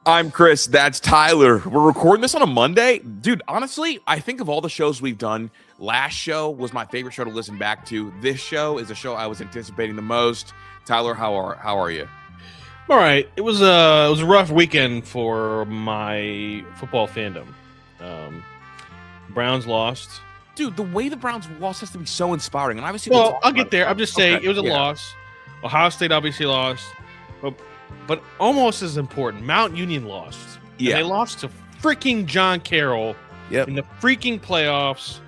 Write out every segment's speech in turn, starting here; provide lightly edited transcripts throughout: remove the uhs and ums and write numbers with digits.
I'm Kris. That's Tyler. We're recording this on a Monday. Dude, honestly, I think of all the shows we've done, last show was my favorite show to listen back to. This show is a show I was anticipating the most. Tyler, how are you? All right. It was a rough weekend for my football fandom. Browns lost. Dude, the way the Browns lost has to be so inspiring. And obviously, Well, I'll get there. I'm just saying it was a loss. Ohio State obviously lost. But almost as important, Mount Union lost. Yeah. And they lost to freaking John Carroll in the freaking playoffs.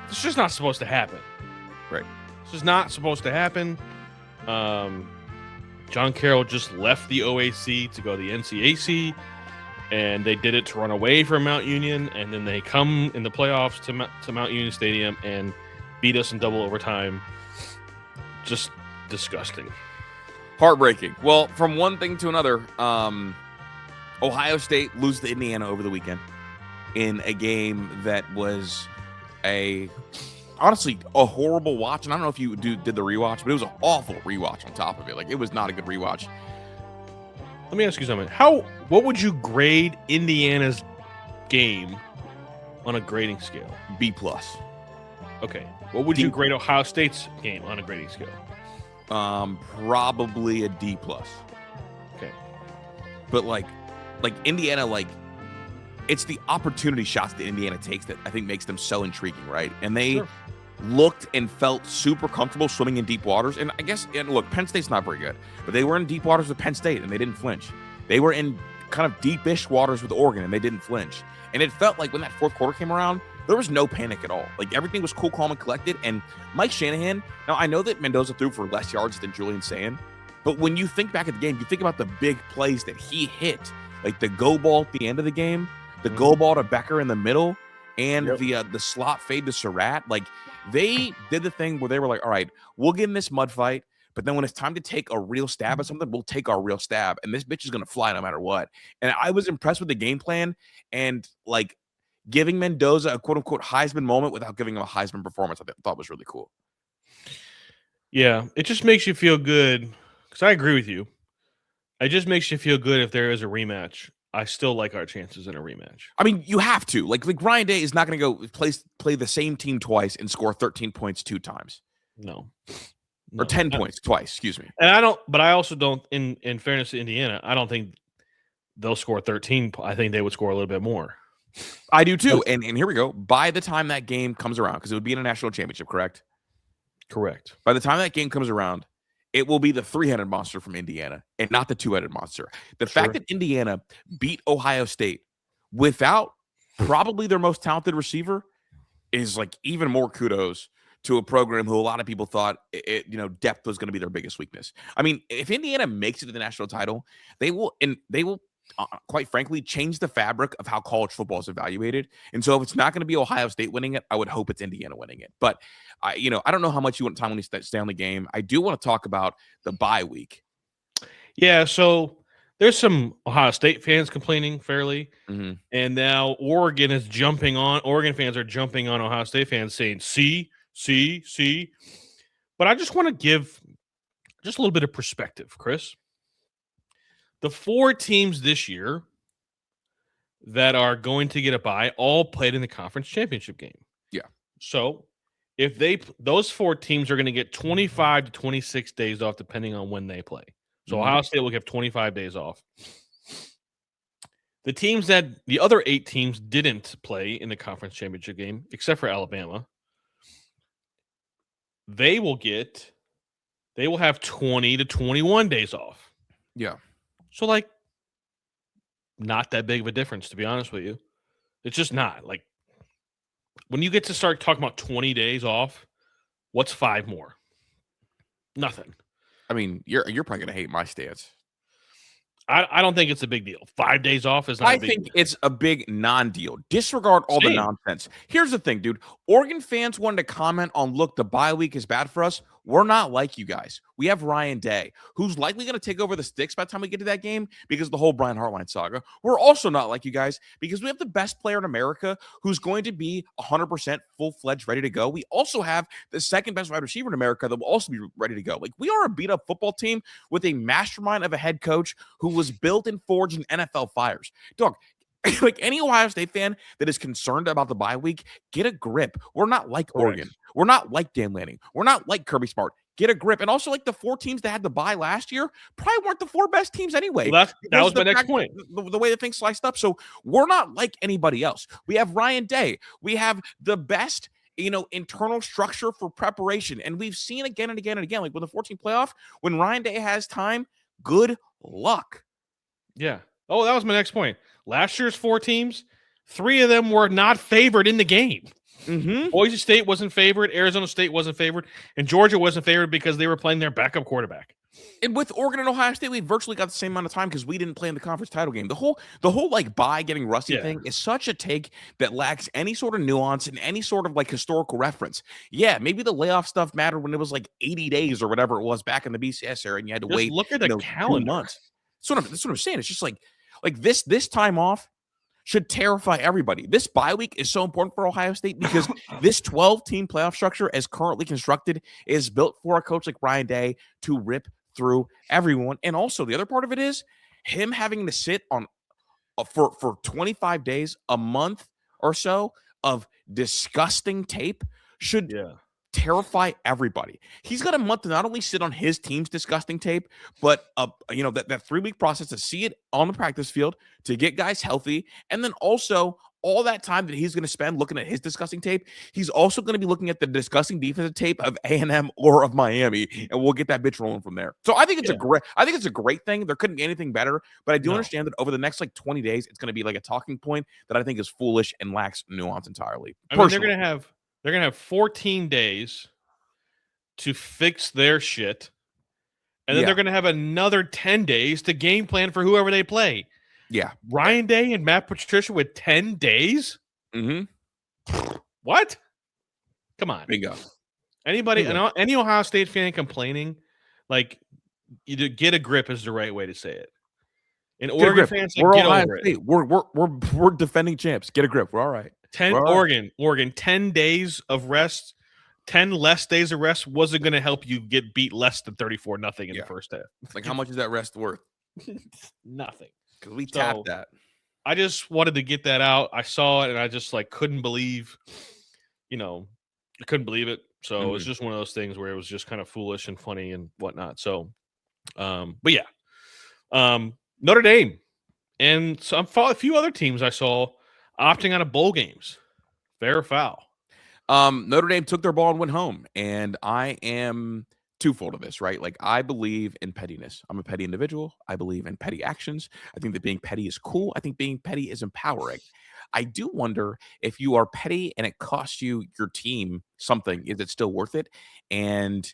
It's just not supposed to happen. Right. This is not supposed to happen. John Carroll just left the OAC to go to the NCAC, and they did it to run away from Mount Union, and then they come in the playoffs to Mount Union Stadium and beat us in double overtime. Just disgusting. Heartbreaking. Well, from one thing to another, Ohio State lose to Indiana over the weekend in a game that was honestly a horrible watch. And I don't know if you did the rewatch, but it was an awful rewatch on top of it. Like, it was not a good rewatch. Let me ask you something. What would you grade Indiana's game on a grading scale? B+. Okay. What would you grade Ohio State's game on a grading scale? Probably a D+. Okay. But like Indiana, it's the opportunity shots that Indiana takes that I think makes them so intriguing, right? And they looked and felt super comfortable swimming in deep waters. And look, Penn State's not very good, but they were in deep waters with Penn State and they didn't flinch. They were in kind of deepish waters with Oregon and they didn't flinch. And it felt like when that fourth quarter came around, there was no panic at all. Like, everything was cool, calm, and collected. And Mike Shanahan, now I know that Mendoza threw for less yards than Julian Sand, but when you think back at the game, you think about the big plays that he hit, like the go ball at the end of the game, the go ball to Becker in the middle, and the slot fade to Surratt. Like, they did the thing where they were like, all right, we'll get in this mud fight, but then when it's time to take a real stab at something, we'll take our real stab, and this bitch is going to fly no matter what. And I was impressed with the game plan, and like, giving Mendoza a quote-unquote Heisman moment without giving him a Heisman performance, I thought was really cool. Yeah, it just makes you feel good, because I agree with you. It just makes you feel good if there is a rematch. I still like our chances in a rematch. I mean, you have to. Like Ryan Day is not going to go play the same team twice and score 13 points 2 times. No. Or 10 points twice, excuse me. And I also don't, in fairness to Indiana, I don't think they'll score 13. I think they would score a little bit more. I do too. And here we go. By the time that game comes around, because it would be in a national championship, correct? Correct. By the time that game comes around, it will be the 3-headed monster from Indiana and not the 2-headed monster. The fact that Indiana beat Ohio State without probably their most talented receiver is like even more kudos to a program who a lot of people thought depth was going to be their biggest weakness. I mean, if Indiana makes it to the national title, they will quite frankly, change the fabric of how college football is evaluated. And so if it's not going to be Ohio State winning it, I would hope it's Indiana winning it. But, I don't know how much you want time when you stay on the game. I do want to talk about the bye week. Yeah, so there's some Ohio State fans complaining fairly. Mm-hmm. And now Oregon fans are jumping on Ohio State fans saying, see. But I just want to give just a little bit of perspective, Kris. The 4 teams this year that are going to get a bye all played in the conference championship game. Yeah. So if those 4 teams are going to get 25 to 26 days off, depending on when they play. So Ohio State will get 25 days off. The other 8 teams didn't play in the conference championship game, except for Alabama. They will have 20 to 21 days off. Yeah. So, like, not that big of a difference, to be honest with you. It's just not. Like, when you get to start talking about 20 days off, what's 5 more? Nothing. I mean, you're probably going to hate my stance. I don't think it's a big deal. 5 days off is not a big deal. I think it's a big non-deal. Disregard all the nonsense. Here's the thing, dude. Oregon fans wanted to comment on, look, the bye week is bad for us. we're not like you guys. We have Ryan Day, who's likely going to take over the sticks by the time we get to that game because of the whole Brian Hartline saga. We're also not like you guys because we have the best player in America who's going to be 100% full-fledged ready to go. We also have the second best wide receiver in America that will also be ready to go. Like, we are a beat-up football team with a mastermind of a head coach who was built and forged in NFL fires. Dog, like any Ohio State fan that is concerned about the bye week, get a grip. We're not like Oregon. We're not like Dan Lanning. We're not like Kirby Smart. Get a grip. And also, like, the 4 teams that had the bye last year probably weren't the 4 best teams anyway. Well, that was my next point. The way the thing's sliced up. So we're not like anybody else. We have Ryan Day. We have the best, internal structure for preparation. And we've seen again and again and again, like with the 14 playoff, when Ryan Day has time, good luck. Yeah. Oh, that was my next point. Last year's 4 teams, 3 of them were not favored in the game. Mm-hmm. Boise State wasn't favored. Arizona State wasn't favored. And Georgia wasn't favored because they were playing their backup quarterback. And with Oregon and Ohio State, we virtually got the same amount of time because we didn't play in the conference title game. The whole like bye getting rusty thing is such a take that lacks any sort of nuance and any sort of like historical reference. Yeah, maybe the layoff stuff mattered when it was like 80 days or whatever it was back in the BCS era, and you had to wait. Look at the calendar. 2 months. That's what I'm saying. It's just like this time off should terrify everybody. This bye week is so important for Ohio State because this 12-team playoff structure, as currently constructed, is built for a coach like Ryan Day to rip through everyone. And also, the other part of it is him having to sit on for 25 days, a month or so of disgusting tape should terrify everybody. He's got a month to not only sit on his team's disgusting tape, but that 3-week process to see it on the practice field, to get guys healthy, and then also all that time that he's going to spend looking at his disgusting tape, he's also going to be looking at the disgusting defensive tape of A&M or of Miami, and we'll get that bitch rolling from there. So I think it's a great thing. There couldn't be anything better, but I do understand that over the next 20 days, it's going to be like a talking point that I think is foolish and lacks nuance entirely. I mean, they're going to have 14 days to fix their shit, and then they're going to have another 10 days to game plan for whoever they play. Yeah. Ryan Day and Matt Patricia with 10 days? Mm-hmm. What? Come on. Bingo. Any Ohio State fan complaining, like, you get a grip is the right way to say it. And Oregon fans, we're get Ohio over State. it. We're defending champs. Get a grip. We're all right. Oregon, 10 days of rest, 10 less days of rest wasn't going to help you get beat less than 34-0 in the first half. Like, how much is that rest worth? Nothing. Because we tapped that. I just wanted to get that out. I saw it, and I just couldn't believe, I couldn't believe it. So it was just one of those things where it was just kind of foolish and funny and whatnot. So, but yeah, Notre Dame and a few other teams I saw opting out of bowl games. Fair or foul? Notre Dame took their ball and went home, and I am twofold of this, right? Like, I believe in pettiness. I'm a petty individual. I believe in petty actions. I think that being petty is cool. I think being petty is empowering. I do wonder if you are petty and it costs you your team something, is it still worth it? And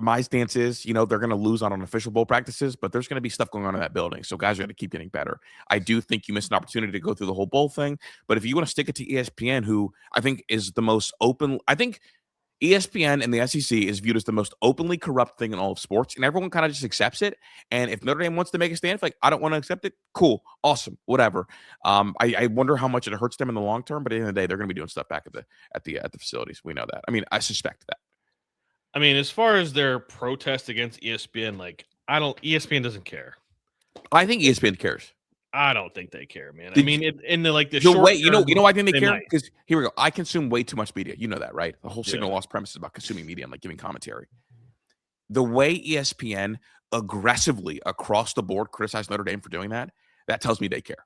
my stance is, they're going to lose on unofficial bowl practices, but there's going to be stuff going on in that building. So guys are going to keep getting better. I do think you missed an opportunity to go through the whole bowl thing. But if you want to stick it to ESPN, who I think is the most open, I think ESPN and the SEC is viewed as the most openly corrupt thing in all of sports, and everyone kind of just accepts it. And if Notre Dame wants to make a stand, I don't want to accept it, cool, awesome, whatever. I wonder how much it hurts them in the long term, but at the end of the day, they're going to be doing stuff back at the facilities. We know that. I mean, I suspect that. I mean, as far as their protest against ESPN, ESPN doesn't care. I think ESPN cares. I don't think they care, man. I mean, in the short term, why I think they care? Might. Because here we go. I consume way too much media. You know that, right? The whole signal loss premise is about consuming media and giving commentary. The way ESPN aggressively across the board criticized Notre Dame for doing that, that tells me they care.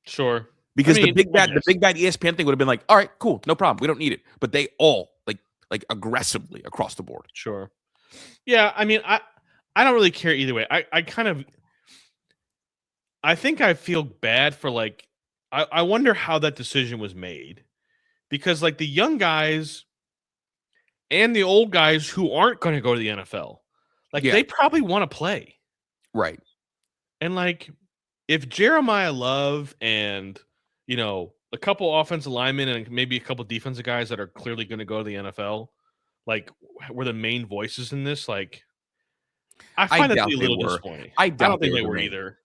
Sure. Because the big bad ESPN thing would have been like, all right, cool, no problem. We don't need it. But they all like aggressively across the board. Sure. Yeah, I mean, I don't really care either way. I think I feel bad for I wonder how that decision was made, because the young guys and the old guys who aren't going to go to the NFL, they probably want to play. Right. And if Jeremiah Love and, a couple offensive linemen and maybe a couple defensive guys that are clearly going to go to the NFL, like were the main voices in this. Like, I I find that to doubt be a they little were. disappointing. I I don't doubt they think were they the were main. either.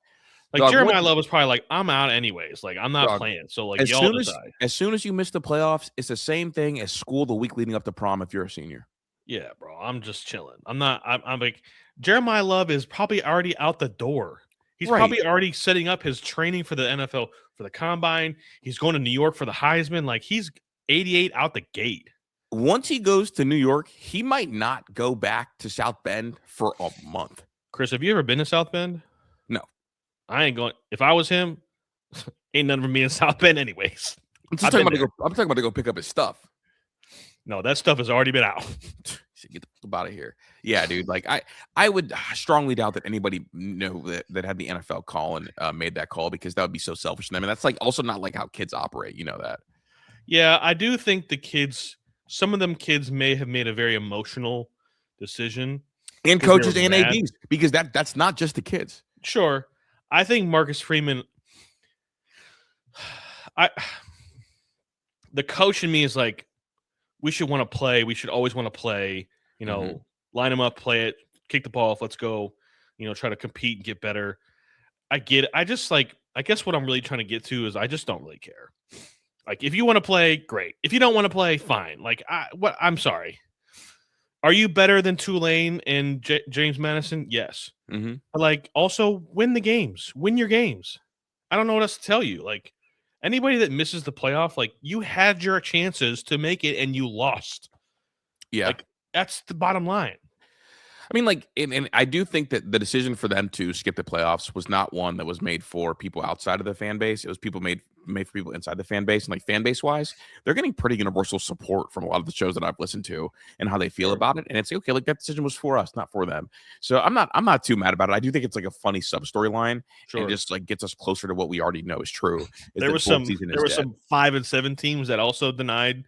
Like Dog, Jeremiah Love was probably like, I'm out anyways. Like, I'm not dog, playing. So like as y'all soon as decide. as soon as you miss the playoffs, it's the same thing as school the week leading up to prom if you're a senior. Yeah, bro. I'm just chilling. I'm not. I'm like Jeremiah Love is probably already out the door. He's Right. probably already setting up his training for the NFL for the combine. He's going to New York for the Heisman. Like he's 88 out the gate. Once he goes to New York, he might not go back to South Bend for a month. Chris, have you ever been to South Bend? No. I ain't going. If I was him, ain't none of me in South Bend anyways. I'm I've talking been about there. I'm talking about to go pick up his stuff. No, that stuff has already been out. Get the fuck out of here. Yeah, dude. Like I would strongly doubt that anybody that had the NFL call and made that call, because that would be so selfish. And I mean, that's like also not like how kids operate. You know that. Yeah, I do think some of them kids may have made a very emotional decision. And 'Cause they coaches were and mad. ADs, because that's not just the kids. Sure. I think Marcus Freeman, the coach in me is like, we should want to play. We should always want to play. You know, line them up, play it, kick the ball off. Let's go. You know, try to compete and get better. I get it. I just like. I guess what I'm really trying to get to is I just don't really care. Like, if you want to play, great. If you don't want to play, fine. Like, I'm sorry. Are you better than Tulane and James Madison? Yes. Mm-hmm. But like, also win the games. Win your games. I don't know what else to tell you. Like, anybody that misses the playoff, like, you had your chances to make it and you lost. Yeah. Like, that's the bottom line. I mean, like, and I do think that the decision for them to skip the playoffs was not one that was made for people outside of the fan base. It was made for people inside the fan base. And like fan base wise, they're getting pretty universal support from a lot of the shows that I've listened to and how they feel about it. And it's like, okay, like that decision was for us, not for them. So I'm not too mad about it. I do think it's like a funny sub storyline and just like gets us closer to what we already know is true. There were some 5-7 teams that also denied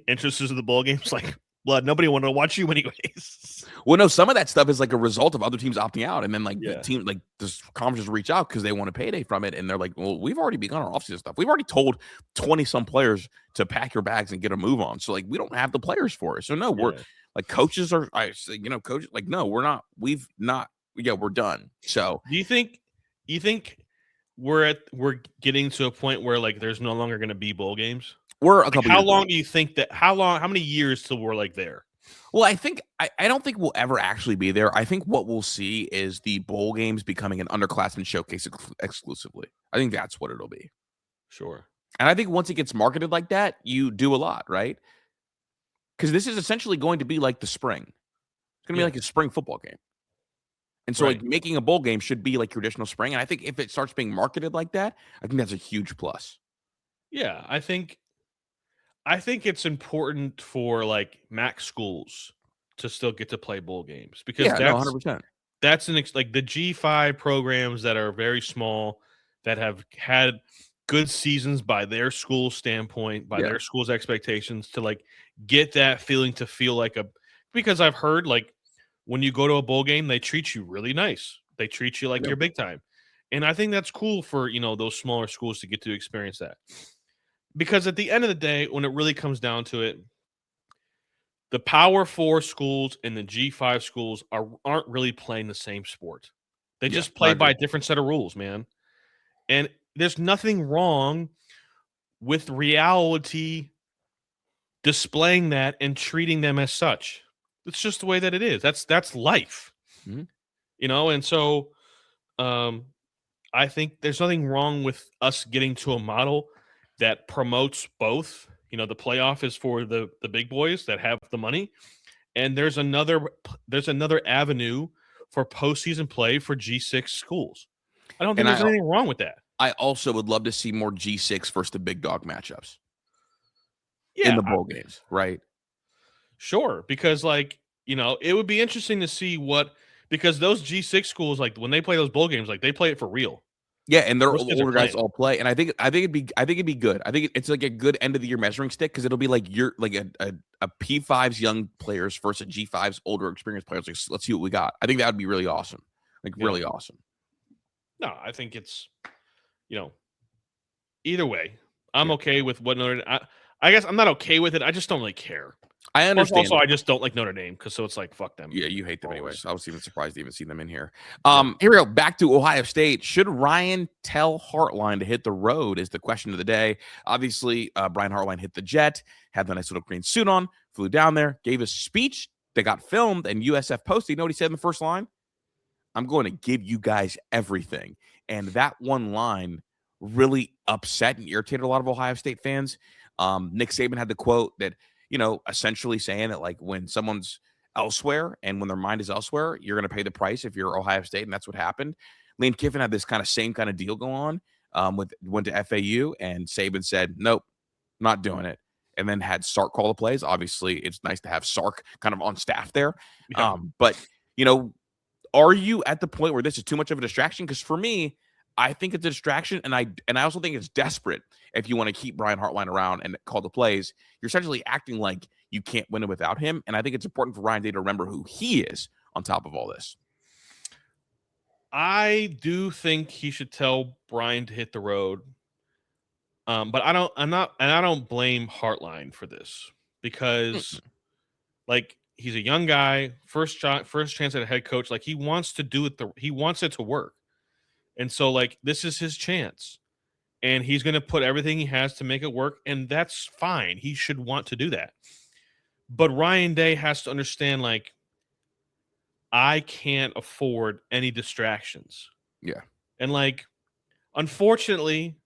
entrances to the bowl games. Like, blood, nobody wanted to watch you anyways. Well, no, some of that stuff is like a result of other teams opting out, and then like Yeah. the team, like this conferences reach out because they want a payday from it, and they're like, "Well, we've already begun our offseason stuff. We've already told 20 some players to pack your bags and get a move on. So like, we don't have the players for it. So no, we're like coaches are, coaches like no, we're not. We've not. Yeah, we're done. So do you think we're getting to a point where like there's no longer going to be bowl games? We're a Like, couple. how years long away. do you think that? How many years till we're like there? Well, I think I don't think we'll ever actually be there. I think what we'll see is the bowl games becoming an underclassmen showcase exclusively. I think that's what it'll be. Sure. And I think once it gets marketed like that, you do a lot, right? Because this is essentially going to be like the spring. It's going to be like a spring football game. And so like making a bowl game should be like traditional spring. And I think if it starts being marketed like that, I think that's a huge plus. Yeah, I think it's important for like MAC schools to still get to play bowl games because that's 100%. That's like the G5 programs that are very small that have had good seasons by their school standpoint, by their school's expectations, to like get that feeling, to feel like because I've heard like when you go to a bowl game, they treat you really nice. They treat you like you're big time. And I think that's cool for, those smaller schools to get to experience that. Because at the end of the day, when it really comes down to it, the Power 4 schools and the G5 schools aren't really playing the same sport. They just play by a different set of rules, man. And there's nothing wrong with reality displaying that and treating them as such. It's just the way that it is. That's life. Mm-hmm. And so I think there's nothing wrong with us getting to a model that promotes both. The playoff is for the big boys that have the money, and there's another avenue for postseason play for G6 schools. I don't think there's anything wrong with that. I also would love to see more G6 versus the big dog matchups in the bowl games, right? Sure, because it would be interesting to see because those G6 schools, like when they play those bowl games, like they play it for real. Yeah, and they're older guys all play, and I think it'd be good. I think it's like a good end of the year measuring stick because it'll be like you're like a P5's young players versus a G5's older experienced players. Like, let's see what we got. I think that would be really awesome, really awesome. No, I think it's either way, I'm okay with what. I guess I'm not okay with it. I just don't really care. I Plus, understand. also, I just don't like Notre Dame so it's like fuck them. Yeah, you hate them Always. anyways. I was even surprised to even see them in here. Yeah. Here we go. Back to Ohio State. Should Ryan tell Hartline to hit the road is the question of the day. Obviously, Brian Hartline hit the jet, had the nice little green suit on, flew down there, gave a speech that got filmed, and USF posted. You know what he said in the first line? I'm going to give you guys everything. And that one line really upset and irritated a lot of Ohio State fans. Nick Saban had the quote that, essentially saying that, like, when someone's elsewhere and when their mind is elsewhere, you're going to pay the price if you're Ohio State. And that's what happened. Lane Kiffin had this same kind of deal go on went to FAU, and Saban said, nope, not doing it. And then had Sark call the plays. Obviously, it's nice to have Sark kind of on staff there. Yeah. But, are you at the point where this is too much of a distraction? Because for me, I think it's a distraction, and I also think it's desperate if you want to keep Brian Hartline around and call the plays. You're essentially acting like you can't win it without him, and I think it's important for Ryan Day to remember who he is on top of all this. I do think he should tell Brian to hit the road, but I don't blame Hartline for this because, like, he's a young guy, first chance at a head coach. Like, he wants to do it. He wants it to work. And so, like, this is his chance. And he's going to put everything he has to make it work. And that's fine. He should want to do that. But Ryan Day has to understand, like, I can't afford any distractions. Yeah. And, like, unfortunately,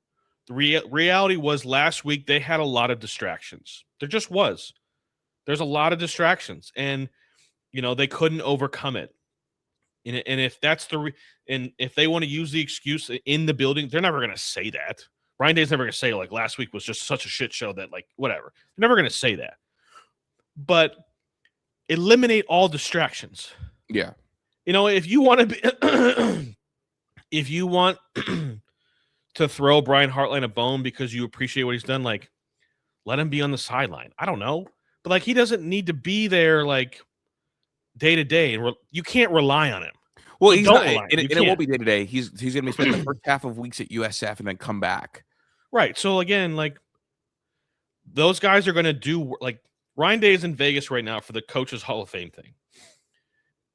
the reality was last week they had a lot of distractions. There just was. There's a lot of distractions, and they couldn't overcome it. And if that's and if they want to use the excuse in the building, they're never going to say that. Brian Day's never going to say, like, last week was just such a shit show that, like, whatever. They're never going to say that. But eliminate all distractions. Yeah. If you want to be, if you want to throw Brian Hartline a bone because you appreciate what he's done, like, let him be on the sideline. I don't know. But, like, he doesn't need to be there, like, day to day, and you can't rely on him. Well, he's not, and it won't be day to day. He's going to be spending the first half of weeks at USF and then come back. Right. So again, like, those guys are going to do, like, Ryan Day is in Vegas right now for the Coaches Hall of Fame thing.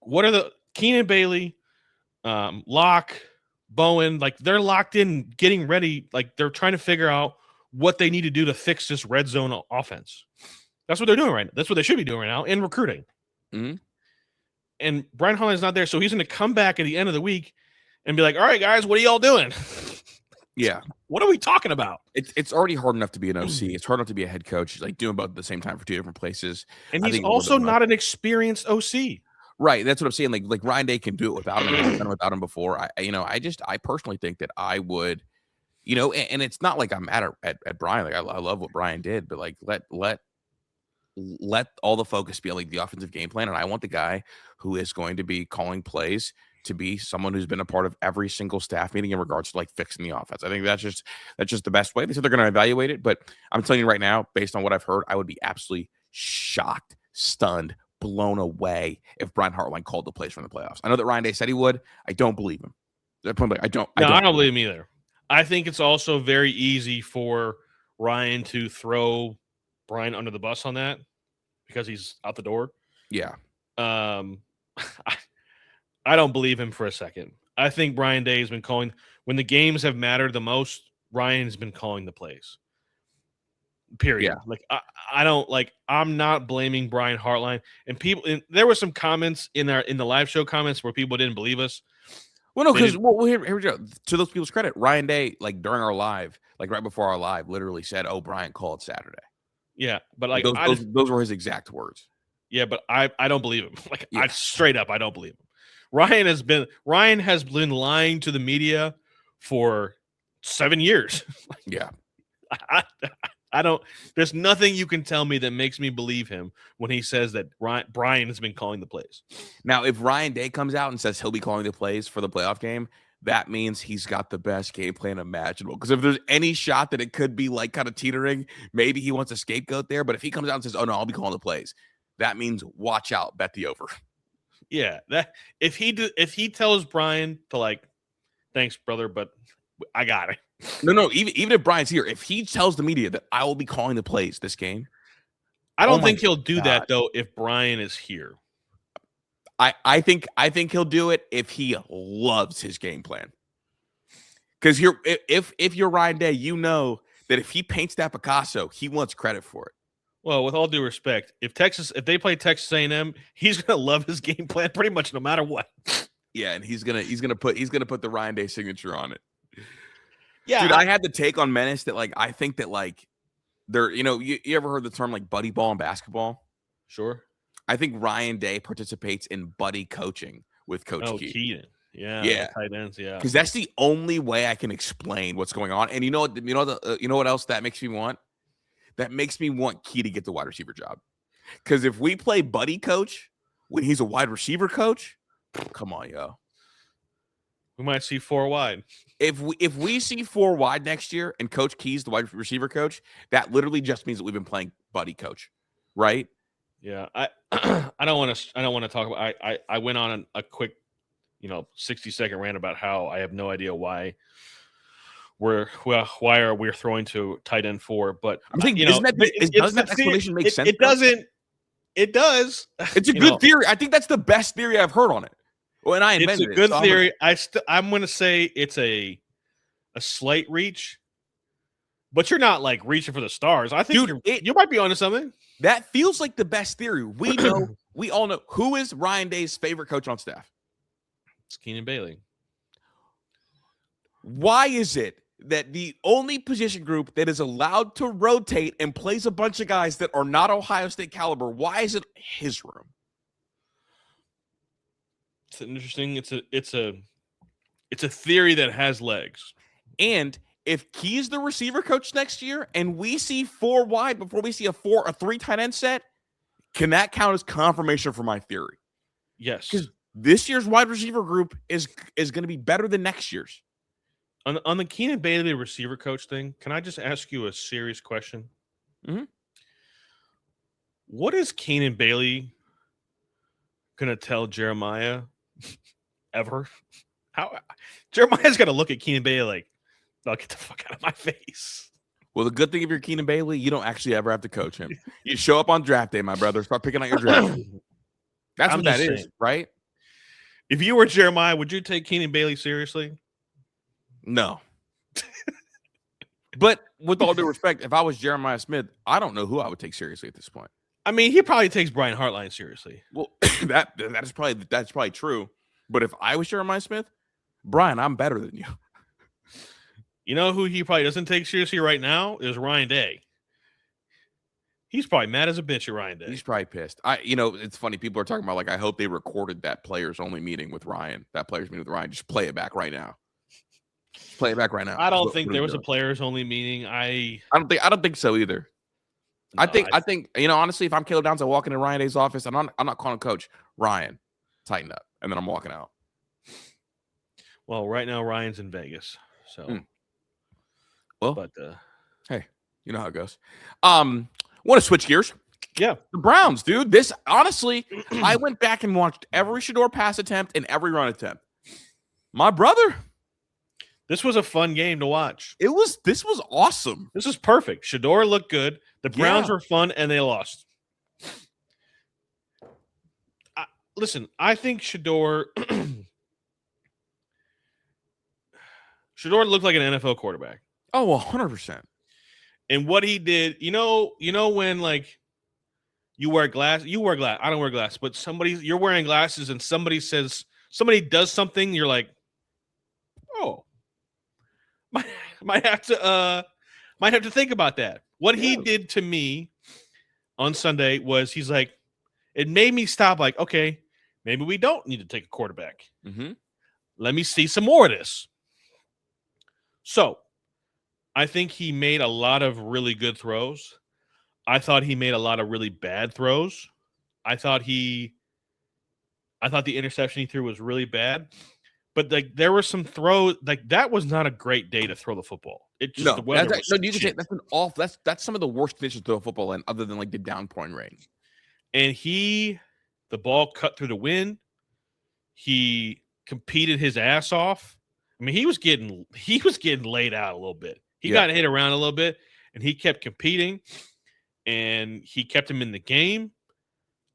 What are the Keenan Bailey, Locke, Bowen? Like, they're locked in, getting ready. Like, they're trying to figure out what they need to do to fix this red zone offense. That's what they're doing right now. That's what they should be doing right now in recruiting. Mm-hmm. And Brian Hartline's not there, so he's going to come back at the end of the week and be like, all right, guys, what are y'all doing? Yeah. What are we talking about? It's already hard enough to be an OC. It's hard enough to be a head coach. Like, doing both at the same time for two different places. And he's also not an experienced OC. Right. That's what I'm saying. Like Ryan Day can do it without him. I've done it without him before. I personally think that I would, and it's not like I'm mad at Brian. Like, I love what Brian did, but, like, let all the focus be on, like, the offensive game plan. And I want the guy who is going to be calling plays to be someone who's been a part of every single staff meeting in regards to, like, fixing the offense. I think that's just the best way. They said they're going to evaluate it, but I'm telling you right now, based on what I've heard, I would be absolutely shocked, stunned, blown away if Brian Hartline called the plays from the playoffs. I know that Ryan Day said he would. I don't believe him. I don't believe him either. I think it's also very easy for Ryan to throw Brian under the bus on that because he's out the door. Yeah. I don't believe him for a second. I think Brian Day has been calling when the games have mattered the most. Ryan's been calling the plays. Period. Yeah. Like, I don't, like, I'm not blaming Brian Hartline. And there were some comments in the live show comments where people didn't believe us. Well, no, because here we go. To those people's credit, Ryan Day, like, during our live, like, right before our live, literally said, "Oh, Brian called Saturday." Yeah, but, like, those were his exact words. Yeah, but I don't believe him. Like, yeah. I straight up, I don't believe him. Ryan has been lying to the media for 7 years. Yeah. I don't. There's nothing you can tell me that makes me believe him when he says that Brian has been calling the plays. Now, if Ryan Day comes out and says he'll be calling the plays for the playoff game, that means he's got the best game plan imaginable. Because if there's any shot that it could be, like, kind of teetering, maybe he wants a scapegoat there. But if he comes out and says, "Oh no, I'll be calling the plays," that means watch out, bet the over. Yeah, that if he tells Brian to, like, thanks, brother, but I got it. No, even if Brian's here, if he tells the media that I will be calling the plays this game, I don't think he'll do that though if Brian is here. I think he'll do it if he loves his game plan. Because if you're Ryan Day, you know that if he paints that Picasso, he wants credit for it. Well, with all due respect, if they play Texas A&M, he's gonna love his game plan pretty much no matter what. Yeah, and he's gonna put the Ryan Day signature on it. Yeah, dude, I had the take on Menace that like I think that like they're you ever heard the term like buddy ball in basketball? Sure. I think Ryan Day participates in buddy coaching with Coach Keaton. Yeah. Tight ends. Yeah. Because that's the only way I can explain what's going on. And you know what else that makes me want? That makes me want Key to get the wide receiver job. Because if we play buddy coach when he's a wide receiver coach, come on, yo. We might see 4 wide. If we see 4 wide next year and Coach Key's the wide receiver coach, that literally just means that we've been playing buddy coach, right? Yeah, I don't want to talk about. I went on a quick, 60-second rant about how I have no idea why we're throwing to tight end 4, but I'm thinking, doesn't that explanation make sense? It doesn't. It does. It's a good theory. I think that's the best theory I've heard on it. Well, and I invented it. It's a good theory. I'm going to say it's a slight reach, but you're not like reaching for the stars. I think you might be onto something. That feels like the best theory. We all know who is Ryan Day's favorite coach on staff. It's Keenan Bailey. Why is it that the only position group that is allowed to rotate and plays a bunch of guys that are not Ohio State caliber, why is it his room? It's interesting. It's a theory that has legs. And if Key's the receiver coach next year and we see 4 wide before we see a 3 tight end set, can that count as confirmation for my theory? Yes. Because this year's wide receiver group is going to be better than next year's. On the Keenan Bailey receiver coach thing, can I just ask you a serious question? Mm-hmm. What is Keenan Bailey going to tell Jeremiah ever? How Jeremiah's got to look at Keenan Bailey like, "I'll get the fuck out of my face." Well, the good thing if you're Keenan Bailey, you don't actually ever have to coach him. You show up on draft day, my brother. Start picking out your draft. That's what that is, right? If you were Jeremiah, would you take Keenan Bailey seriously? No. But with all due respect, if I was Jeremiah Smith, I don't know who I would take seriously at this point. I mean, he probably takes Brian Hartline seriously. Well, that's probably true. But if I was Jeremiah Smith, Brian, I'm better than you. You know who he probably doesn't take seriously right now is Ryan Day. He's probably mad as a bitch at Ryan Day. He's probably pissed. It's funny. People are talking about like, I hope they recorded that players only meeting with Ryan. That players meeting with Ryan. Just play it back right now. Play it back right now. I don't think there was a players only meeting. I don't think so either. No, I think honestly, if I'm Caleb Downs, I walk into Ryan Day's office and I'm not calling coach Ryan, tighten up, and then I'm walking out. Well, right now Ryan's in Vegas, so. Well, but hey, you know how it goes. Want to switch gears? Yeah, the Browns, dude. This honestly, I went back and watched every Shedeur pass attempt and every run attempt. My brother. This was a fun game to watch. This was awesome. This was perfect. Shedeur looked good. The Browns were fun, and they lost. Listen, I think Shedeur looked like an NFL quarterback. Oh, 100%. And what he did, when like you wear glasses. I don't wear glasses, but you're wearing glasses, and somebody does something, you're like, oh. Might have to think about that. What he did to me on Sunday was he's like, it made me stop. Like, okay, maybe we don't need to take a quarterback. Mm-hmm. Let me see some more of this. So, I think he made a lot of really good throws. I thought he made a lot of really bad throws. I thought the interception he threw was really bad. But like there were some throws, like that was not a great day to throw the football. It just the weather that's some of the worst conditions to throw a football in, other than like the downpouring rain. And the ball cut through the wind. He competed his ass off. I mean, he was getting laid out a little bit. He got hit around a little bit, and he kept competing. and he kept him in the game.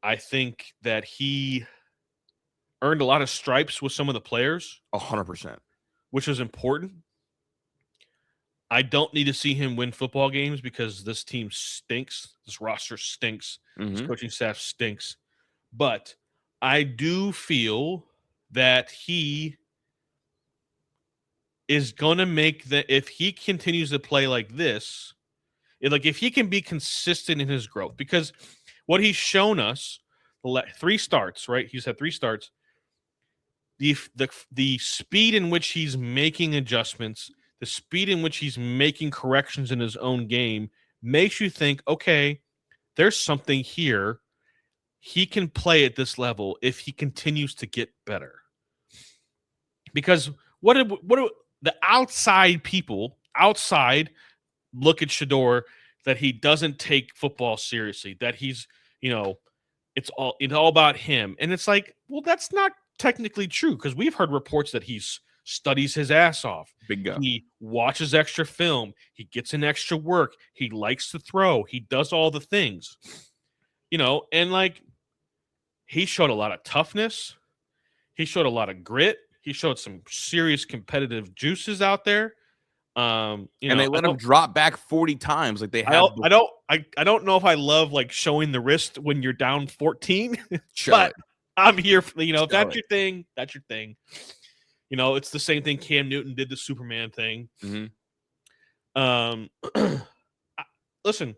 I think that he earned a lot of stripes with some of the players, 100%. which is important. I don't need to see him win football games because this team stinks. This roster stinks. This coaching staff stinks. But I do feel that he is going to make that if he continues to play like this, if he can be consistent in his growth, because what he's shown us, 3 starts, right? He's had 3 starts. The speed in which he's making adjustments, the speed in which he's making corrections in his own game makes you think, okay, there's something here. He can play at this level if he continues to get better. Because what do the outside people look at Shedeur that he doesn't take football seriously, that he's, it's all about him. And it's like, well, that's not technically true, because we've heard reports that he studies his ass off. Bingo. He watches extra film. He gets in extra work. He likes to throw. He does all the things, and like he showed a lot of toughness. He showed a lot of grit. He showed some serious competitive juices out there. And they let him drop back 40 times like they have. I don't know if I love like showing the wrist when you're down 14, but I'm here for, if that's your thing, that's your thing. It's the same thing Cam Newton did, the Superman thing. Listen,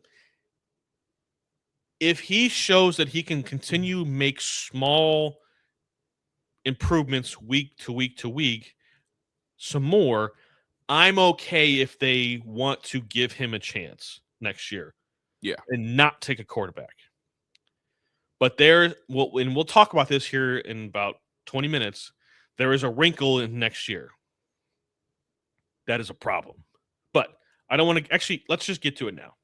if he shows that he can continue make small improvements week to week to week, some more, I'm okay if they want to give him a chance next year. Yeah. And not take a quarterback. But we'll talk about this here in about 20 minutes. There is a wrinkle in next year. That is a problem. But I don't want to actually, let's just get to it now.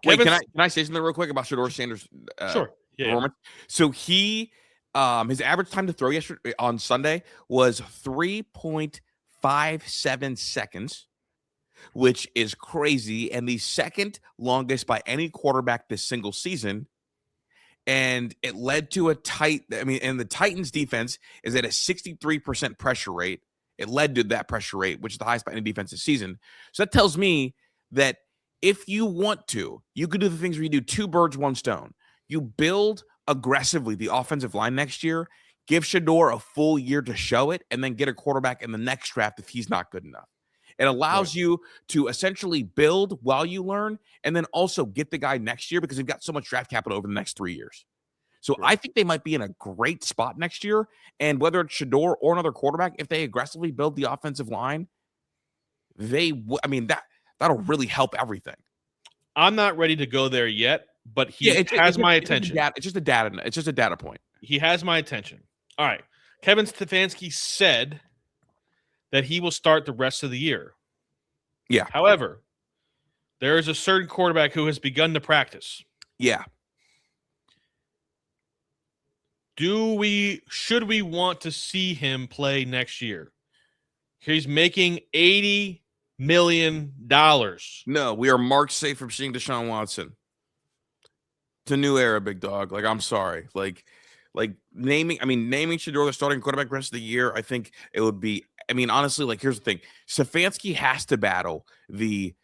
Wait, can I say something real quick about Shedeur Sanders' sure. performance? So he his average time to throw yesterday on Sunday was 3.57 seconds, which is crazy, and the second longest by any quarterback this single season. And it led to and the Titans defense is at a 63% pressure rate. It led to that pressure rate, which is the highest by any defense this season. So that tells me that if you want to, you could do the things where you do 2 birds, 1 stone. You build aggressively the offensive line next year, give Shedeur a full year to show it, and then get a quarterback in the next draft if he's not good enough. It allows you to essentially build while you learn, and then also get the guy next year because they've got so much draft capital over the next 3 years. So I think they might be in a great spot next year. And whether it's Shedeur or another quarterback, if they aggressively build the offensive line, that'll really help everything. I'm not ready to go there yet, but he has my attention. It's just a data point. He has my attention. All right. Kevin Stefanski said that he will start the rest of the year. Yeah. However, there is a certain quarterback who has begun to practice. Yeah. Should we want to see him play next year? He's making $80 million. No, we are marked safe from seeing Deshaun Watson. It's a new era, big dog. Like, I'm sorry. Like naming Shedeur the starting quarterback the rest of the year, I think it would be, honestly, like, here's the thing. Stefanski has to battle the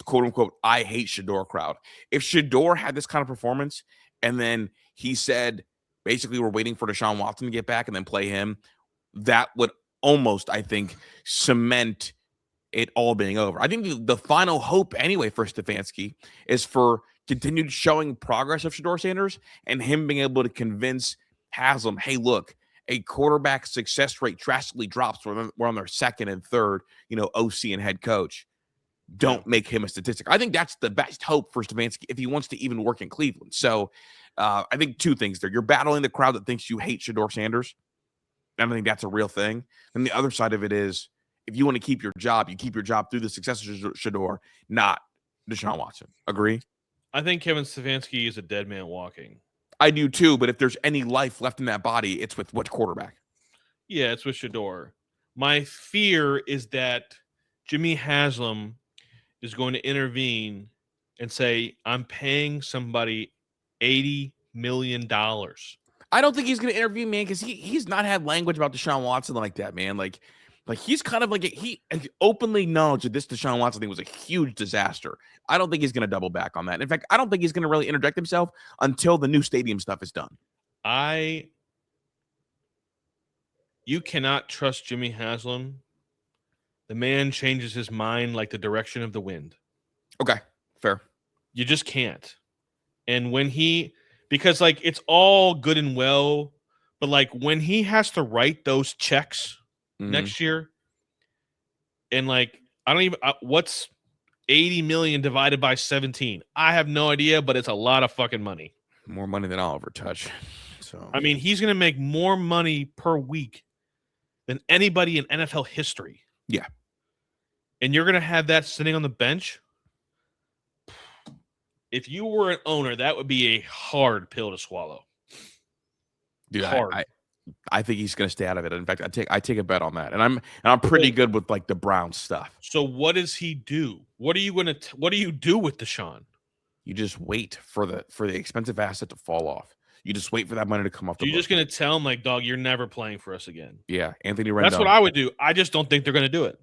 quote unquote, I hate Shedeur crowd. If Shedeur had this kind of performance and then he said, basically, we're waiting for Deshaun Watson to get back and then play him, that would almost, I think, cement it all being over. I think the final hope anyway for Stefanski is for continued showing progress of Shedeur Sanders and him being able to convince Haslam, hey, look, a quarterback success rate drastically drops. We're on their second and third, OC and head coach. Don't make him a statistic. I think that's the best hope for Stefanski if he wants to even work in Cleveland. So I think 2 things there. You're battling the crowd that thinks you hate Shedeur Sanders. I don't think that's a real thing. And the other side of it is, if you want to keep your job, you keep your job through the success of Shedeur, not Deshaun Watson. Agree? I think Kevin Stefanski is a dead man walking. I do too, but if there's any life left in that body, it's with which quarterback? Yeah, it's with Shedeur. My fear is that Jimmy Haslam is going to intervene and say, I'm paying somebody $80 million. I don't think he's going to interview, man, because he's not had language about Deshaun Watson like that, man. Like he's kind of like he openly acknowledged that this Deshaun Watson thing was a huge disaster. I don't think he's going to double back on that. In fact, I don't think he's going to really interject himself until the new stadium stuff is done. You cannot trust Jimmy Haslam. The man changes his mind like the direction of the wind. Okay, fair. You just can't. And because like it's all good and well, but like when he has to write those checks next year, and like I don't even what's 80 million divided by 17? I have no idea, but it's a lot of fucking money. More money than I'll ever touch. So I mean, he's gonna make more money per week than anybody in NFL history. Yeah. And you're gonna have that sitting on the bench. If you were an owner, that would be a hard pill to swallow. Dude, I think he's going to stay out of it. In fact, I take a bet on that, and I'm pretty good with like the Browns stuff. So what does he do? What do you do with Deshaun? You just wait for the expensive asset to fall off. You just wait for that money to come off. You're just going to tell him like, dog, you're never playing for us again. Yeah, Anthony Rendon. That's what I would do. I just don't think they're going to do it.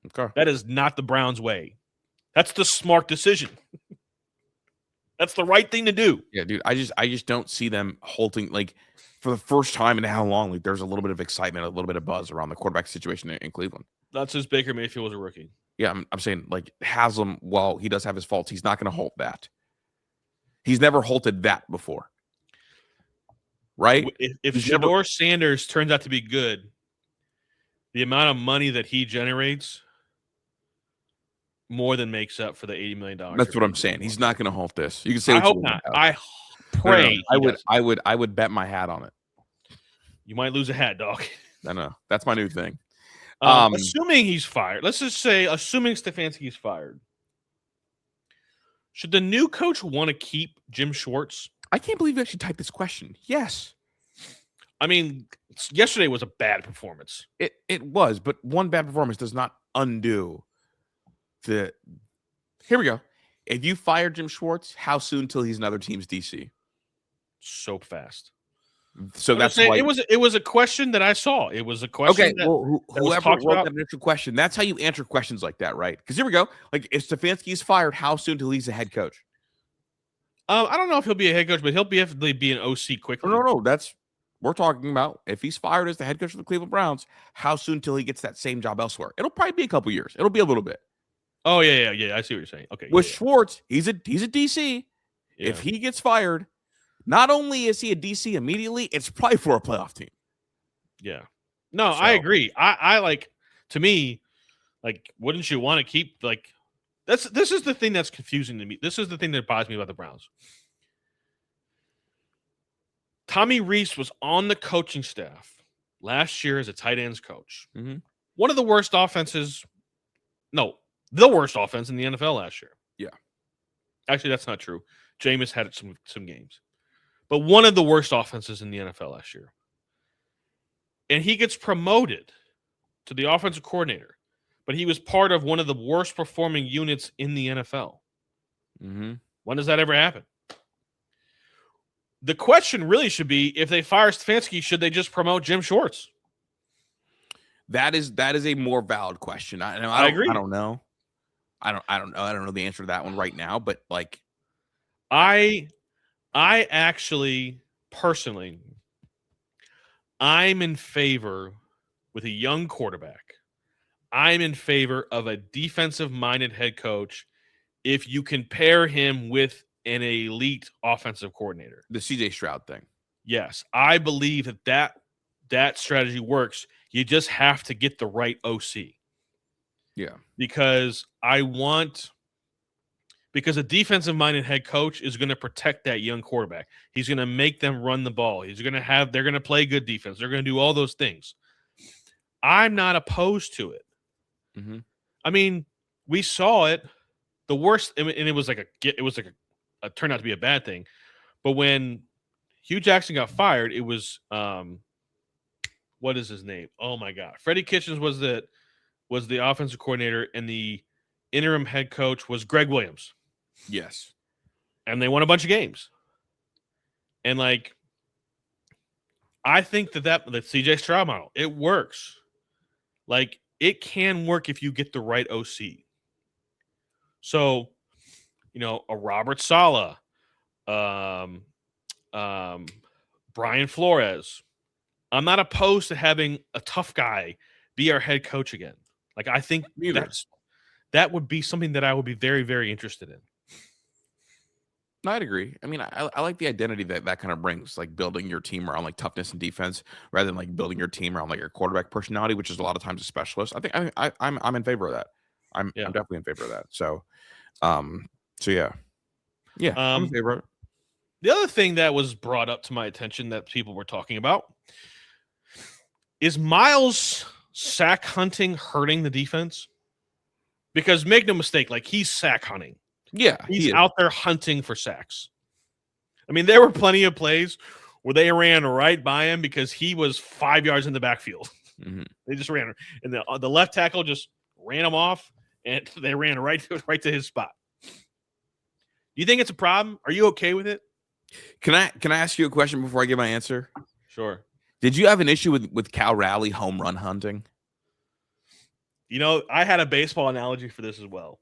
Okay, that is not the Browns' way. That's the smart decision. That's the right thing to do. Yeah, dude. I just don't see them halting like for the first time in how long. Like there's a little bit of excitement, a little bit of buzz around the quarterback situation in Cleveland. That's just Baker Mayfield was a rookie. Yeah, I'm saying like Haslam, while he does have his faults, he's not going to halt that. He's never halted that before. Right? If Shedeur Sanders turns out to be good, the amount of money that he generates more than makes up for the $80 million. That's what I'm saying. He's not going to halt this. You can say I hope not. I pray. No, I would bet my hat on it. You might lose a hat, dog. I know. That's my new thing. Assuming he's fired. Let's just say, assuming Stefanski's fired. Should the new coach want to keep Jim Schwartz? I can't believe you actually typed this question. Yes. I mean, yesterday was a bad performance. It was, but one bad performance does not undo the. Here we go. If you fire Jim Schwartz, how soon till he's another team's DC? So fast. So that's why it was a question that I saw. It was a question. Okay, whoever wrote that initial question, that's how you answer questions like that, right? Because here we go. Like if Stefanski's fired, how soon till he's a head coach? I don't know if he'll be a head coach, but he'll definitely be an OC quickly. No. We're talking about if he's fired as the head coach of the Cleveland Browns, how soon till he gets that same job elsewhere? It'll probably be a couple years. It'll be a little bit. Oh yeah. I see what you're saying. Okay. With Schwartz, he's a DC. Yeah. If he gets fired, not only is he a DC immediately, it's probably for a playoff team. Yeah. No, I agree. I like, to me, like, wouldn't you want to keep like this is the thing that's confusing to me. This is the thing that bothers me about the Browns. Tommy Rees was on the coaching staff last year as a tight ends coach. Mm-hmm. One of the worst offenses. No, the worst offense in the NFL last year. Yeah. Actually, that's not true. Jameis had some games. But one of the worst offenses in the NFL last year. And he gets promoted to the offensive coordinator. But he was part of one of the worst performing units in the NFL. Mm-hmm. When does that ever happen? The question really should be, if they fire Stefanski, should they just promote Jim Schwartz? That is a more valid question. I agree. I don't know. I don't know. I don't know the answer to that one right now, but like I actually personally I'm in favor with a young quarterback. I'm in favor of a defensive-minded head coach if you can pair him with an elite offensive coordinator. The CJ Stroud thing. Yes, I believe that strategy works. You just have to get the right OC. Yeah. Because a defensive-minded head coach is going to protect that young quarterback. He's going to make them run the ball. They're going to play good defense. They're going to do all those things. I'm not opposed to it. Mm-hmm. I mean, we saw it. The worst, and it was like a turned out to be a bad thing. But when Hugh Jackson got fired, it was what is his name? Oh my God, Freddie Kitchens was the offensive coordinator, and the interim head coach was Greg Williams. Yes. And they won a bunch of games. And like, I think that CJ Stroud model, it works. Like, it can work if you get the right OC. So, a Robert Saleh, Brian Flores. I'm not opposed to having a tough guy be our head coach again. Like, I think that would be something that I would be very, very interested in. No, I'd agree. I mean, I like the identity that kind of brings, like building your team around like toughness and defense, rather than like building your team around like your quarterback personality, which is a lot of times a specialist. I'm in favor of that. I'm definitely in favor of that. So, yeah, I'm in favor of it. The other thing that was brought up to my attention that people were talking about is Miles sack hunting hurting the defense? Because make no mistake, like, he's sack hunting. Yeah, he's out there hunting for sacks. I mean, there were plenty of plays where they ran right by him because he was 5 yards in the backfield. Mm-hmm. They just ran, and the left tackle just ran him off, and they ran right to his spot. Do you think it's a problem? Are you okay with it? Can I ask you a question before I give my answer? Sure. Did you have an issue with Cal Raleigh home run hunting? I had a baseball analogy for this as well.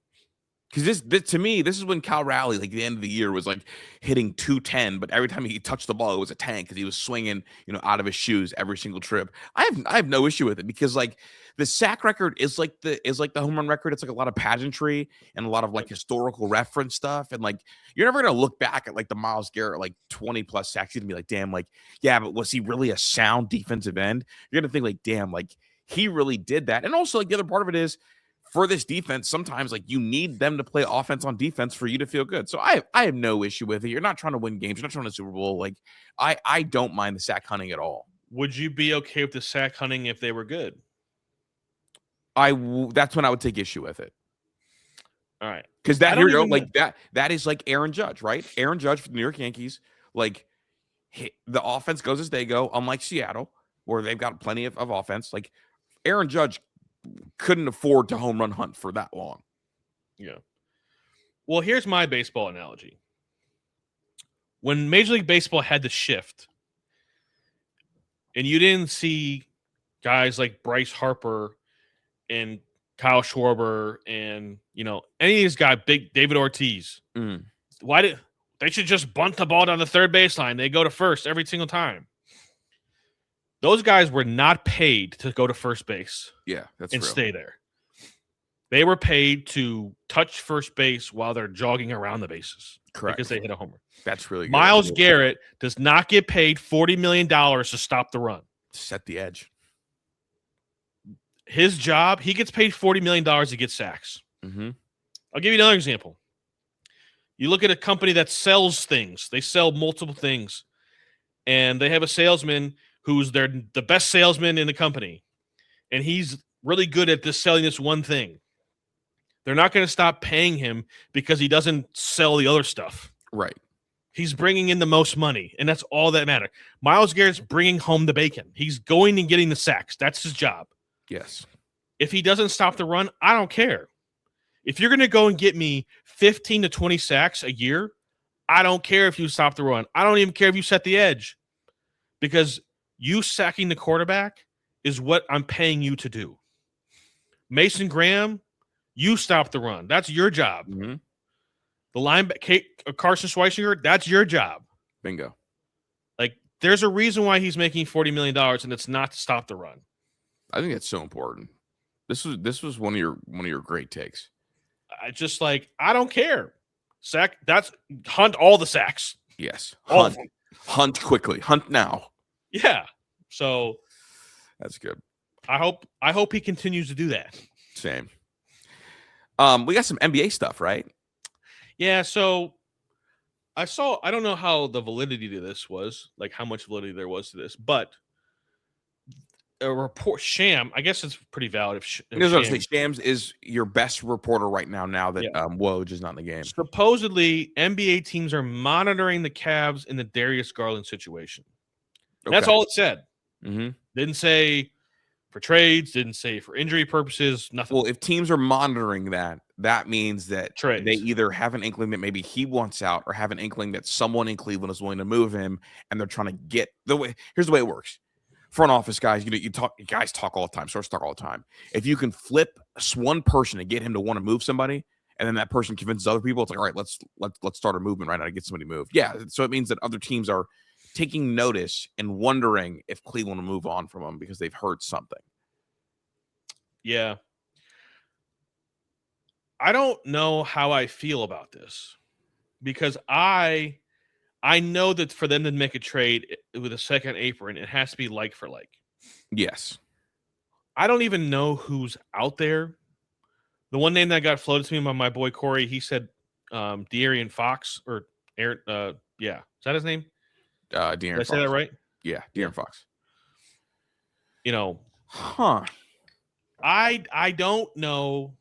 Because this to me, this is when Cal Raleigh, like the end of the year, was like hitting 210, but every time he touched the ball, it was a tank because he was swinging, out of his shoes every single trip. I have no issue with it because like the sack record is like the home run record. It's like a lot of pageantry and a lot of like historical reference stuff, and like you're never gonna look back at like the Myles Garrett like 20 plus sacks and be like, damn, like yeah, but was he really a sound defensive end? You're gonna think like, damn, like he really did that. And also like the other part of it is, for this defense, sometimes like you need them to play offense on defense for you to feel good. So I have no issue with it. You're not trying to win games. You're not trying to Super Bowl. Like I don't mind the sack hunting at all. Would you be okay with the sack hunting if they were good? That's when I would take issue with it. All right. Because that here, like that is like Aaron Judge, right? Aaron Judge for the New York Yankees. Like the offense goes as they go, unlike Seattle, where they've got plenty of offense. Like Aaron Judge couldn't afford to home run hunt for that long. Yeah. Well, here's my baseball analogy. When Major League Baseball had the shift, and you didn't see guys like Bryce Harper and Kyle Schwarber and, any of these guys, big David Ortiz. Why they should just bunt the ball down the third baseline? They go to first every single time. Those guys were not paid to go to first base. Yeah, that's and real. Stay there. They were paid to touch first base while they're jogging around the bases. Correct. Because they hit a homer. That's really good. Myles Garrett does not get paid $40 million to stop the run. Set the edge. His job, he gets paid $40 million to get sacks. Mm-hmm. I'll give you another example. You look at a company that sells things. They sell multiple things. And they have a salesman who's the best salesman in the company. And he's really good at selling this one thing. They're not going to stop paying him because he doesn't sell the other stuff. Right. He's bringing in the most money, and that's all that matters. Myles Garrett's bringing home the bacon. He's going and getting the sacks. That's his job. Yes. If he doesn't stop the run, I don't care. If you're going to go and get me 15 to 20 sacks a year, I don't care if you stop the run. I don't even care if you set the edge, because you sacking the quarterback is what I'm paying you to do. Mason Graham, you stop the run. That's your job. Mm-hmm. The linebacker, Carson Schweitzinger, that's your job. Bingo. Like, there's a reason why he's making $40 million, and it's not to stop the run. I think that's so important. This was one of your great takes. I don't care. Sack, that's hunt all the sacks. Yes. Hunt quickly. Hunt now. Yeah. So that's good. I hope he continues to do that. Same. We got some NBA stuff, right? Yeah, so I don't know how the validity to this was, like how much validity there was to this, but a report, Sham, I guess it's pretty valid. Shams is your best reporter right now that Woj is not in the game. Supposedly, NBA teams are monitoring the Cavs in the Darius Garland situation. Okay. That's all it said. Mm-hmm. Didn't say for trades, didn't say for injury purposes, nothing. Well, if teams are monitoring that, that means that they Trades. either have an inkling that maybe he wants out or have an inkling that someone in Cleveland is willing to move him, and they're trying to get the way. Here's the way it works. Front office guys, you guys talk all the time, sources talk all the time. If you can flip one person and get him to want to move somebody, and then that person convinces other people, it's like, all right, let's start a movement right now to get somebody moved. Yeah, so it means that other teams are taking notice and wondering if Cleveland will move on from them because they've heard something. Yeah. I don't know how I feel about this because I know that for them to make a trade with a second apron, it has to be like for like. Yes. I don't even know who's out there. The one name that got floated to me by my boy Corey, he said De'Aaron Fox or Aaron. Yeah, is that his name? De'Aaron Did I Fox. say that right? Yeah, De'Aaron Fox. You know, huh? I don't know.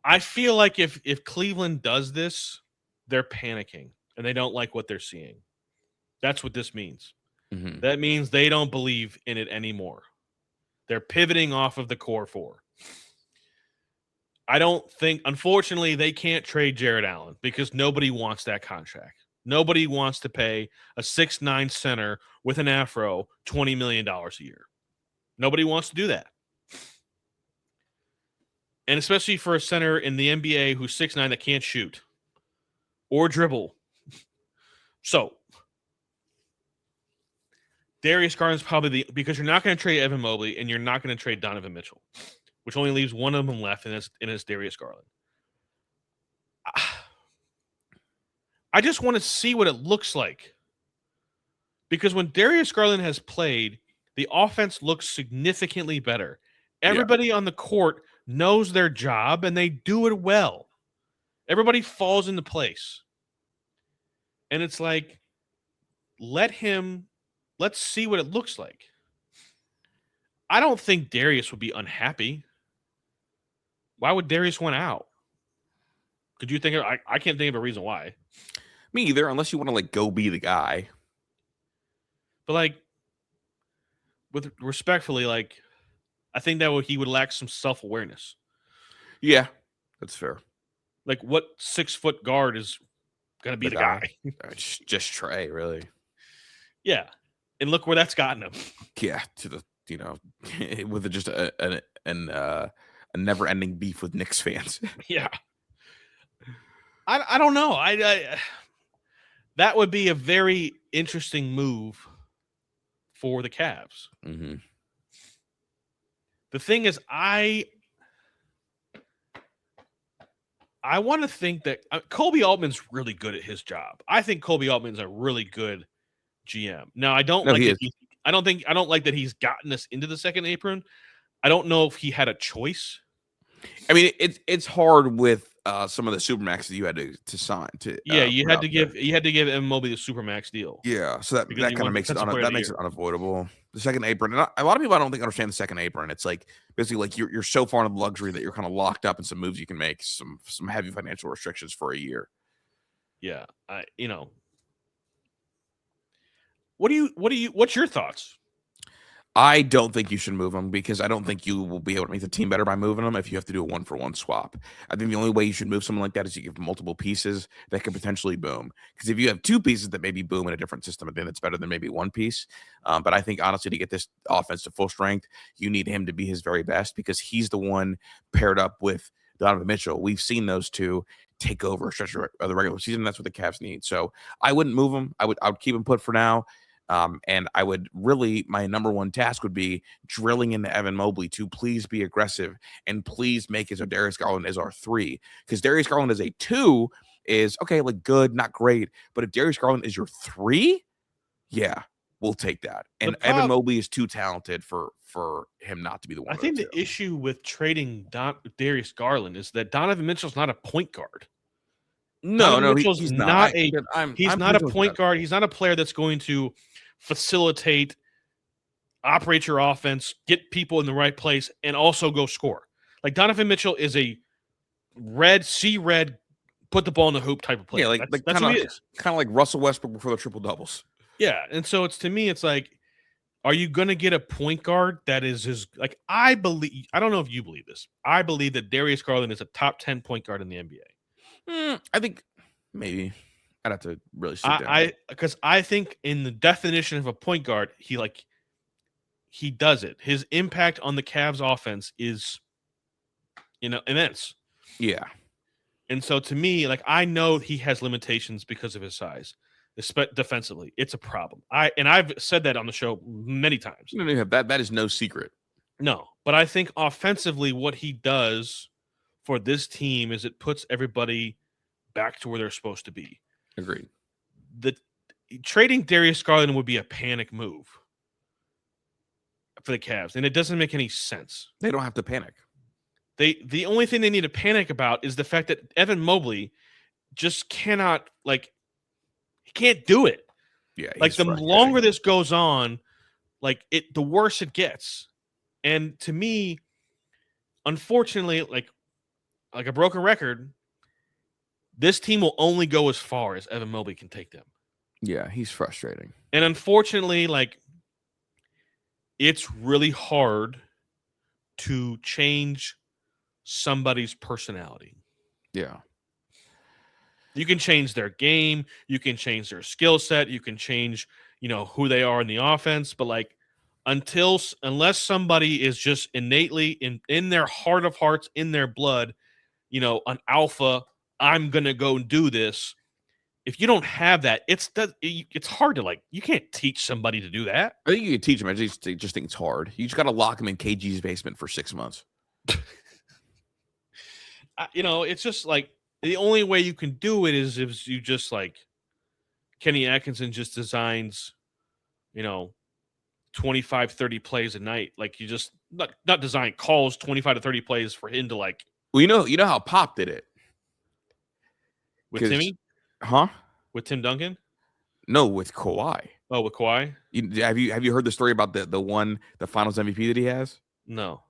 I feel like if Cleveland does this, they're panicking and they don't like what they're seeing. That's what this means. Mm-hmm. That means they don't believe in it anymore. They're pivoting off of the core four. I don't think, unfortunately, they can't trade Jared Allen because nobody wants that contract. Nobody wants to pay a 6'9" center with an afro $20 million a year. Nobody wants to do that. And especially for a center in the NBA who's 6'9" that can't shoot or dribble. So, Darius Garland's probably because you're not going to trade Evan Mobley and you're not going to trade Donovan Mitchell, which only leaves one of them left, and it's Darius Garland. I just want to see what it looks like. Because when Darius Garland has played, the offense looks significantly better. Everybody on the court knows their job, and they do it well. Everybody falls into place. And it's like, let's see what it looks like. I don't think Darius would be unhappy. Why would Darius want out? Could you think of? I can't think of a reason why. Me either, unless you want to go be the guy. But with respectfully, I think that he would lack some self-awareness. Yeah, that's fair. What 6-foot guard is going to be the guy? Just Trey, really. Yeah, and look where that's gotten him. Yeah, to the with just a never-ending beef with Knicks fans. Yeah, I don't know. I that would be a very interesting move for the Cavs. Mm-hmm. The thing is, I want to think that Kobe Altman's really good at his job. I think Kobe Altman's a really good GM. Now, I don't like that I don't like that he's gotten us into the second apron. I don't know if he had a choice. I mean, it's hard with some of the supermaxes you had to sign. You had to give Evan Mobley the supermax deal. Yeah, so that kind of makes it unavoidable. The second apron, and a lot of people I don't think understand the second apron. It's basically you're so far into the luxury that you're kind of locked up in some moves you can make, some heavy financial restrictions for a year. Yeah, what's your thoughts? I don't think you should move them because I don't think you will be able to make the team better by moving them if you have to do a 1-for-1 swap. I think the only way you should move someone like that is you give multiple pieces that could potentially boom. Because if you have two pieces that maybe boom in a different system, I think it's better than maybe one piece. But I think, honestly, to get this offense to full strength, you need him to be his very best because he's the one paired up with Donovan Mitchell. We've seen those two take over a stretch of the regular season. That's what the Cavs need. So I wouldn't move them. I would keep him put for now. And I would really, my number one task would be drilling into Evan Mobley to please be aggressive and please make it so Darius Garland is our 3. Because Darius Garland as a 2 is, okay, good, not great. But if Darius Garland is your 3, yeah, we'll take that. And Evan Mobley is too talented for him not to be the one. I think the issue with trading Darius Garland is that Donovan Mitchell's not a point guard. No, he's not a point guard. He's not a player that's going to facilitate, operate your offense, get people in the right place, and also go score. Donovan Mitchell is a red, put the ball in the hoop type of player. Yeah, that's what he is. Kind of like Russell Westbrook before the triple doubles. Yeah, and so to me, it's Are you going to get a point guard that is like, I don't know if you believe this. I believe that Darius Garland is a top 10 point guard in the NBA. I think maybe I'd have to really sit down. Because I think in the definition of a point guard, he does it. His impact on the Cavs offense is, immense. Yeah. And so to me, like, I know he has limitations because of his size. Defensively, it's a problem. I've said that on the show many times. No, that is no secret. No, but I think offensively, what he does for this team is it puts everybody back to where they're supposed to be. Agreed. Trading Darius Garland would be a panic move for the Cavs, and it doesn't make any sense. They don't have to panic. The only thing they need to panic about is the fact that Evan Mobley just cannot, like, he can't do it. Yeah, like the longer this goes on, like the worse it gets. And to me, unfortunately, like a broken record, this team will only go as far as Evan Mobley can take them. Yeah, he's frustrating. And unfortunately, like, it's really hard to change somebody's personality. Yeah. You can change their game, you can change their skill set, you can change, who they are in the offense, but like unless somebody is just innately in their heart of hearts, in their blood, an alpha, I'm going to go and do this. If you don't have that, it's hard to, like, you can't teach somebody to do that. I think you can teach them. I just think it's hard. You just got to lock them in KG's basement for 6 months. It's just like, the only way you can do it is if you just, like, Kenny Atkinson just designs, 25, 30 plays a night. Like, you just not design, calls 25 to 30 plays for him to, like. Well, you know how Pop did it with Timmy, huh? With Tim Duncan? No, with Kawhi. Oh, with Kawhi? Have you heard the story about the Finals MVP that he has? No.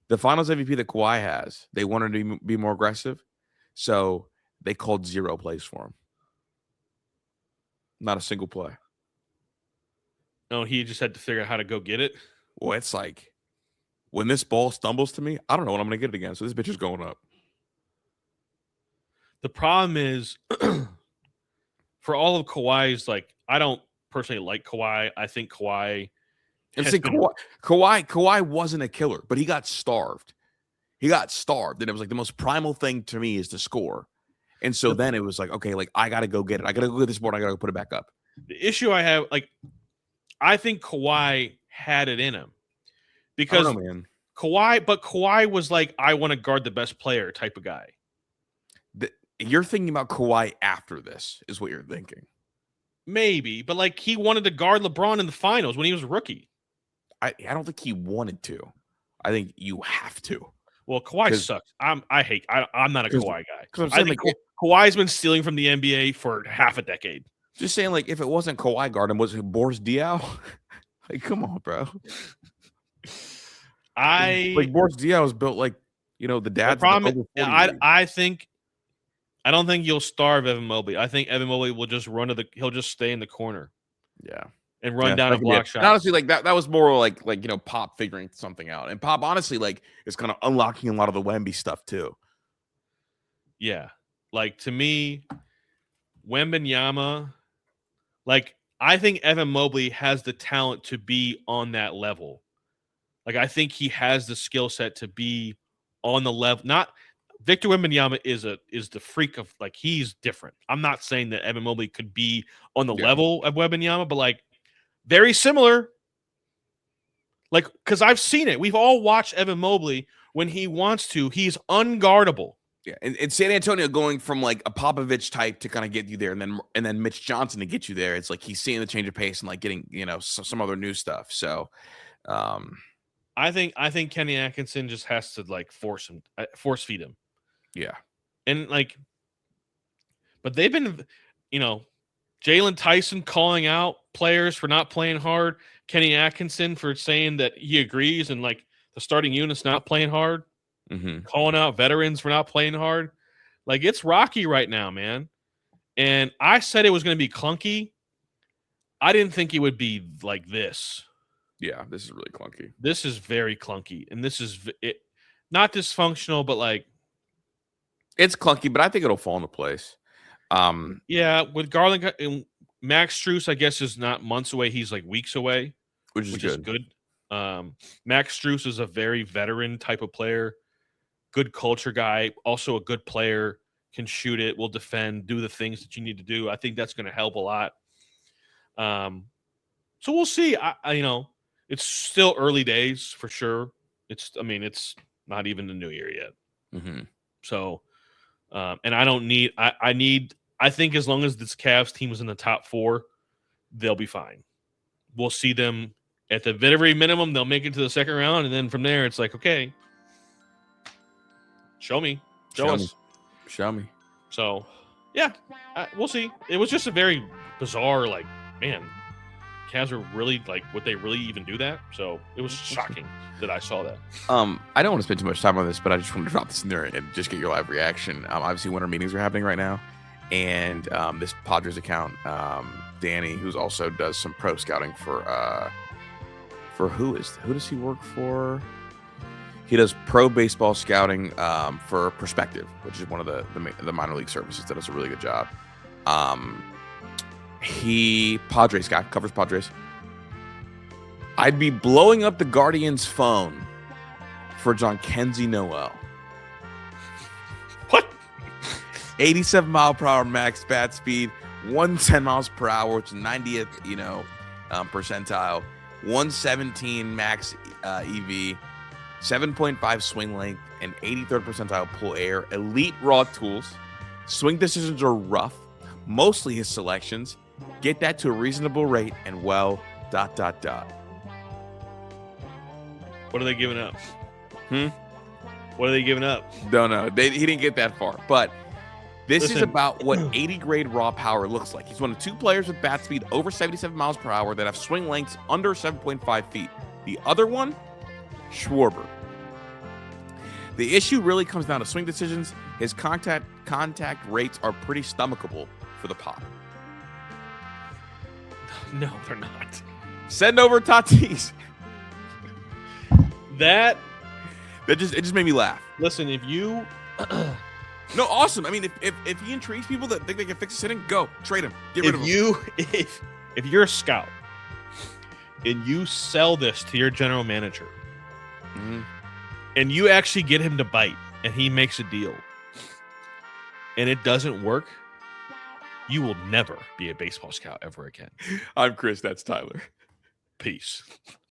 The Finals MVP that Kawhi has, they wanted to be more aggressive, so they called 0 plays for him. Not a single play. No, he just had to figure out how to go get it. Well, it's like, when this ball stumbles to me, I don't know when I'm going to get it again, so this bitch is going up. The problem is, for all of Kawhi's, like, I don't personally like Kawhi. I think Kawhi. Kawhi wasn't a killer, but he got starved. And it was like the most primal thing to me is to score. And so then it was like, okay, like, I got to go get it. I got to go get this board. I got to go put it back up. The issue I have, like, I think Kawhi had it in him. Because I don't know, man. Kawhi was like, I want to guard the best player type of guy. You're thinking about Kawhi after this, is what you're thinking. Maybe, but like, he wanted to guard LeBron in the finals when he was a rookie. I don't think he wanted to. I think you have to. Well, Kawhi sucks. I'm not a Kawhi guy. I think Kawhi's been stealing from the NBA for half a decade. Just saying, like, if it wasn't Kawhi guarding, was it Boris Diaw? Like, come on, bro. Like, Boris Diaw was built like, the dad. I don't think you'll starve Evan Mobley. I think Evan Mobley will just he'll just stay in the corner. Yeah. And run down a block shot. And honestly, like that was more like Pop figuring something out. And Pop, honestly, like, is kind of unlocking a lot of the Wemby stuff too. Yeah. Like, to me, Wembanyama, like, I think Evan Mobley has the talent to be on that level. Like, I think he has the skill set to be on the level. Not Victor Wembanyama is the freak of, like, he's different. I'm not saying that Evan Mobley could be on the level of Wembanyama, but, like, very similar. Like, because I've seen it. We've all watched Evan Mobley. When he wants to, he's unguardable. Yeah, and San Antonio going from like a Popovich type to kind of get you there, and then Mitch Johnson to get you there. It's like he's seeing the change of pace and like getting some other new stuff. So, I think Kenny Atkinson just has to, like, force feed him. Yeah, and like, but they've been, Jalen Tyson calling out players for not playing hard. Kenny Atkinson for saying that he agrees, and like the starting unit's not playing hard. Calling out veterans for not playing hard. Like, it's rocky right now, man. And I said it was going to be clunky. I didn't think it would be like this. Yeah, this is really clunky. This is very clunky, and this is not dysfunctional, but like it's clunky, but I think it'll fall into place. Yeah, with Garland and Max Strus, I guess is not months away. He's like weeks away, which is good. Max Strus is a very veteran type of player, good culture guy, also a good player, can shoot it, will defend, do the things that you need to do. I think that's going to help a lot. So we'll see. I it's still early days for sure. It's not even the new year yet. Mm-hmm. So, and I don't need. I think as long as this Cavs team is in the top 4, they'll be fine. We'll see them at the very minimum. They'll make it to the second round, and then from there, it's like, okay, show us. Show me. So, yeah, we'll see. It was just a very bizarre, like, man, Cavs are really like, would they really even do that? So it was shocking that I saw that. I don't want to spend too much time on this, but I just want to drop this in there and just get your live reaction. Obviously, winter meetings are happening right now. And this Padres account, Danny, who's also does some pro scouting for who does he work for? He does pro baseball scouting for Perspective, which is one of the minor league services that does a really good job. He Padres guy, covers Padres. I'd be blowing up the Guardians' phone for John Kenzie Noel. What? 87 mile per hour max bat speed, 110 miles per hour, which is 90th, percentile, 117 max EV, 7.5 swing length, and 83rd percentile pull air. Elite raw tools. Swing decisions are rough. Mostly his selections. Get that to a reasonable rate and well, ... What are they giving up? What are they giving up? Don't know. He didn't get that far. But this is about what 80 grade raw power looks like. He's one of 2 players with bat speed over 77 miles per hour that have swing lengths under 7.5 feet. The other one, Schwarber. The issue really comes down to swing decisions. His contact rates are pretty stomachable for the pop. No, they're not. Send over Tatis. It just made me laugh. Listen, if you no, awesome. I mean, if he intrigues people that think they can fix his hitting, go trade him. Get rid of him. If you're a scout and you sell this to your general manager, and you actually get him to bite, and he makes a deal, and it doesn't work, you will never be a baseball scout ever again. I'm Kris. That's Tyler. Peace.